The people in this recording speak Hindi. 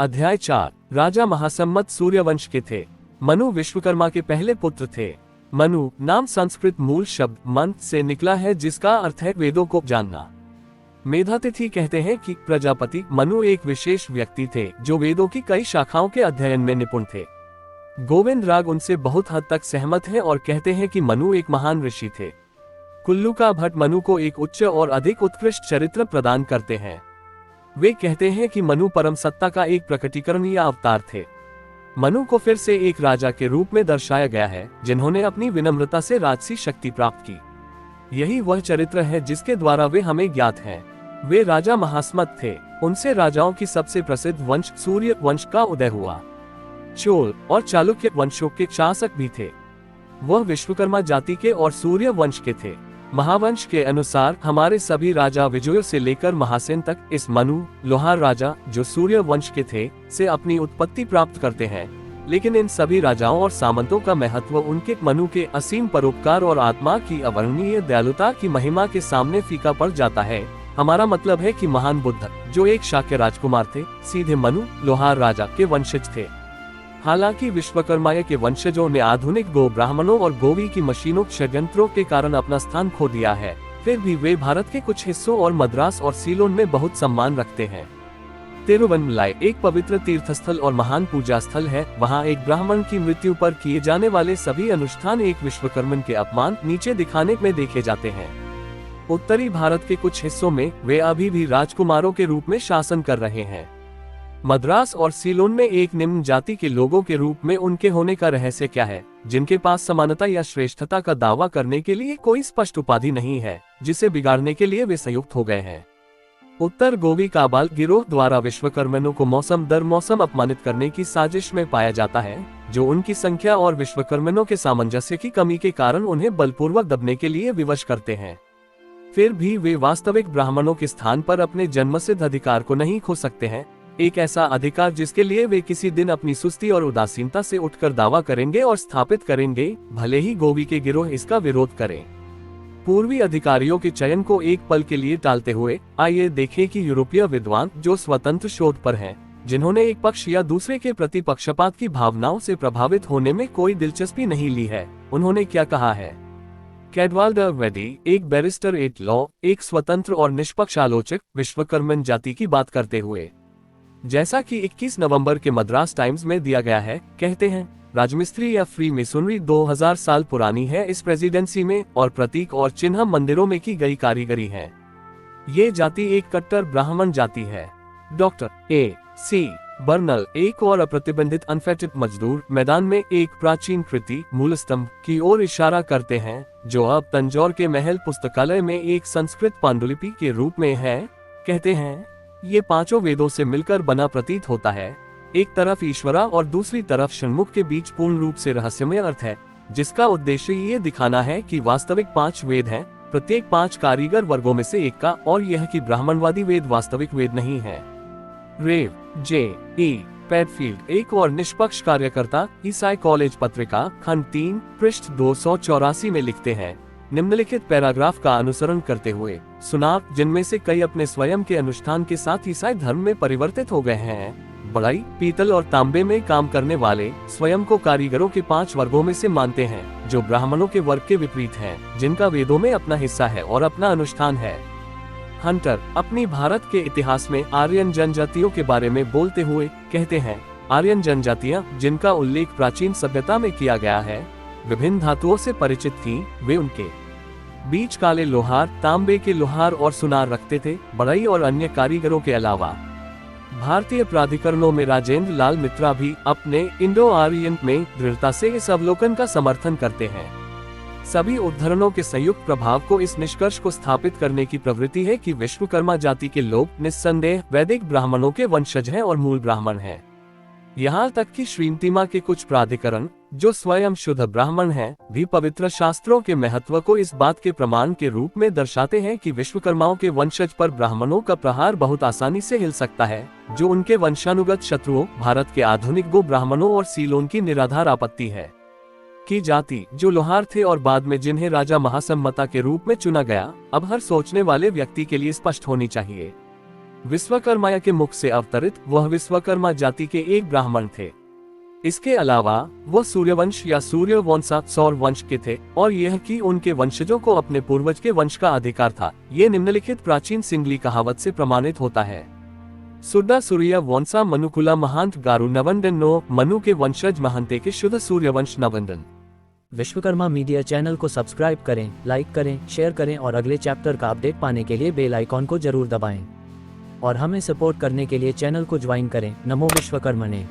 अध्याय 4। राजा महासम्मत सूर्यवंश के थे। मनु विश्वकर्मा के पहले पुत्र थे। मनु नाम संस्कृत मूल शब्द मंत से निकला है, जिसका अर्थ है वेदों को जानना। मेधातिथि कहते हैं कि प्रजापति मनु एक विशेष व्यक्ति थे जो वेदों की कई शाखाओं के अध्ययन में निपुण थे। गोविंद राग उनसे बहुत हद तक सहमत है और कहते हैं कि मनु एक महान ऋषि थे। कुल्लू का भट्ट मनु को एक उच्च और अधिक उत्कृष्ट चरित्र प्रदान करते हैं। वे कहते हैं कि मनु परम सत्ता का एक प्रकटीकरण या अवतार थे। मनु को फिर से एक राजा के रूप में दर्शाया गया है, जिन्होंने अपनी विनम्रता से राजसी शक्ति प्राप्त की। यही वह चरित्र है जिसके द्वारा वे हमें ज्ञात हैं। वे राजा महासम्मत थे। उनसे राजाओं की सबसे प्रसिद्ध वंश सूर्य वंश का उदय हुआ। चोल और चालुक्य वंशों के शासक भी थे। वह विश्वकर्मा जाति के और सूर्य वंश के थे। महावंश के अनुसार हमारे सभी राजा विजय से लेकर महासेन तक इस मनु लोहार राजा, जो सूर्य वंश के थे, से अपनी उत्पत्ति प्राप्त करते हैं। लेकिन इन सभी राजाओं और सामंतों का महत्व उनके मनु के असीम परोपकार और आत्मा की अवर्णनीय दयालुता की महिमा के सामने फीका पड़ जाता है। हमारा मतलब है कि महान बुद्ध, जो एक शाक्य राजकुमार थे, सीधे मनु लोहार राजा के वंशज थे। हालांकि विश्वकर्मा के वंशजों ने आधुनिक गो ब्राह्मणों और गोवी की मशीनों षड्यंत्रों के कारण अपना स्थान खो दिया है, फिर भी वे भारत के कुछ हिस्सों और मद्रास और सीलोन में बहुत सम्मान रखते हैं। तिरुवन्नमलाई एक पवित्र तीर्थस्थल और महान पूजा स्थल है। वहाँ एक ब्राह्मण की मृत्यु पर किए जाने वाले सभी अनुष्ठान एक विश्वकर्मन के अपमान नीचे दिखाने में देखे जाते हैं। उत्तरी भारत के कुछ हिस्सों में वे अभी भी राजकुमारों के रूप में शासन कर रहे हैं। मद्रास और सीलोन में एक निम्न जाति के लोगों के रूप में उनके होने का रहस्य क्या है, जिनके पास समानता या श्रेष्ठता का दावा करने के लिए कोई स्पष्ट उपाधि नहीं है, जिसे बिगाड़ने के लिए वे संयुक्त हो गए हैं। उत्तर गोवी काबाल गिरोह द्वारा विश्वकर्मनों को मौसम दर मौसम अपमानित करने की साजिश में पाया जाता है, जो उनकी संख्या और विश्वकर्मनों के सामंजस्य की कमी के कारण उन्हें बलपूर्वक दबने के लिए विवश करते हैं। फिर भी वे वास्तविक ब्राह्मणों के स्थान पर अपने जन्मसिद्ध अधिकार को नहीं खो सकते हैं, एक ऐसा अधिकार जिसके लिए वे किसी दिन अपनी सुस्ती और उदासीनता से उठकर दावा करेंगे और स्थापित करेंगे, भले ही गोवी के गिरोह इसका विरोध करें। पूर्वी अधिकारियों के चयन को एक पल के लिए टालते हुए आइए देखें कि यूरोपीय विद्वान, जो स्वतंत्र शोध पर हैं, जिन्होंने एक पक्ष या दूसरे के प्रति पक्षपात की भावनाओं से प्रभावित होने में कोई दिलचस्पी नहीं ली है, उन्होंने क्या कहा है। कैडवाल्ड वेदी, एक बैरिस्टर एट लॉ, एक स्वतंत्र और निष्पक्ष आलोचक, विश्वकर्मन जाति की बात करते हुए, जैसा कि 21 नवंबर के मद्रास टाइम्स में दिया गया है, कहते हैं, राजमिस्त्री या फ्री मेसोनरी 2000 साल पुरानी है इस प्रेसिडेंसी में, और प्रतीक और चिन्ह मंदिरों में की गई कारीगरी है। ये जाति एक कट्टर ब्राह्मण जाति है। Doctor A.C. बर्नल, एक और अप्रतिबंधित अनफेटेड मजदूर, मैदान में एक प्राचीन कृति मूल स्तंभ की ओर इशारा करते हैं, जो अब तंजौर के महल पुस्तकालय में एक संस्कृत पांडुलिपि के रूप में है। कहते हैं, ये पांचों वेदों से मिलकर बना प्रतीत होता है। एक तरफ ईश्वरा और दूसरी तरफ षण्मुख के बीच पूर्ण रूप से रहस्यमय अर्थ है, जिसका उद्देश्य ये दिखाना है कि वास्तविक 5 वेद हैं, प्रत्येक 5 कारीगर वर्गों में से एक का, और यह कि ब्राह्मणवादी वेद वास्तविक वेद नहीं है। रेव J.E. पैडफील्ड, एक और निष्पक्ष कार्यकर्ता, ईसाई कॉलेज पत्रिका, खंड 3, पृष्ठ 284 में लिखते हैं, निम्नलिखित पैराग्राफ का अनुसरण करते हुए, सुनार, जिनमें से कई अपने स्वयं के अनुष्ठान के साथ ईसाई धर्म में परिवर्तित हो गए हैं, बढ़ई, पीतल और तांबे में काम करने वाले, स्वयं को कारीगरों के 5 वर्गों में से मानते हैं, जो ब्राह्मणों के वर्ग के विपरीत हैं, जिनका वेदों में अपना हिस्सा है और अपना अनुष्ठान है। हंटर अपनी भारत के इतिहास में आर्यन जनजातियों के बारे में बोलते हुए कहते हैं, आर्यन जनजातियां, जिनका उल्लेख प्राचीन सभ्यता में किया गया है, विभिन्न धातुओं से परिचित थीं। वे उनके बीच काले लोहार, तांबे के लोहार और सुनार रखते थे। बढ़ई और अन्य कारीगरों के अलावा भारतीय प्राधिकरणों में राजेंद्र लाल मित्रा भी अपने इंडो आर्यन में दृढ़ता से इस अवलोकन का समर्थन करते हैं। सभी उद्धरणों के संयुक्त प्रभाव को इस निष्कर्ष को स्थापित करने की प्रवृत्ति है कि विश्वकर्मा जाति के लोग निस्संदेह वैदिक ब्राह्मणों के वंशज हैं और मूल ब्राह्मण हैं। यहाँ तक कि श्रीमतीमा के कुछ प्राधिकरण, जो स्वयं शुद्ध ब्राह्मण हैं, भी पवित्र शास्त्रों के महत्व को इस बात के प्रमाण के रूप में दर्शाते हैं कि विश्वकर्माओं के वंशज पर ब्राह्मणों का प्रहार बहुत आसानी से हिल सकता है, जो उनके वंशानुगत शत्रुओं, भारत के आधुनिक गो ब्राह्मणों और सीलोन की निराधार आपत्ति है। की जाति, जो लोहार थे और बाद में जिन्हें राजा महासम्मता के रूप में चुना गया, अब हर सोचने वाले व्यक्ति के लिए स्पष्ट होनी चाहिए। विश्वकर्मा के मुख से अवतरित वह विश्वकर्मा जाति के एक ब्राह्मण थे। इसके अलावा वह सूर्यवंश या सूर्यवंशा सौर वंश के थे और यह कि उनके वंशजों को अपने पूर्वज के वंश का अधिकार था। ये निम्नलिखित प्राचीन सिंगली कहावत से प्रमाणित होता है। सुड्डा सूर्य वंशा मनुकुला महंत गारु नवंदन नो मनु के वंशज महंते के शुद्ध सूर्यवंश नवंदन। विश्वकर्मा मीडिया चैनल को सब्सक्राइब करें, लाइक करें, शेयर करें और अगले चैप्टर का अपडेट पाने के लिए बेल आइकॉन को जरूर दबाएं और हमें सपोर्ट करने के लिए चैनल को ज्वाइन करें। नमो विश्वकर्मा ने।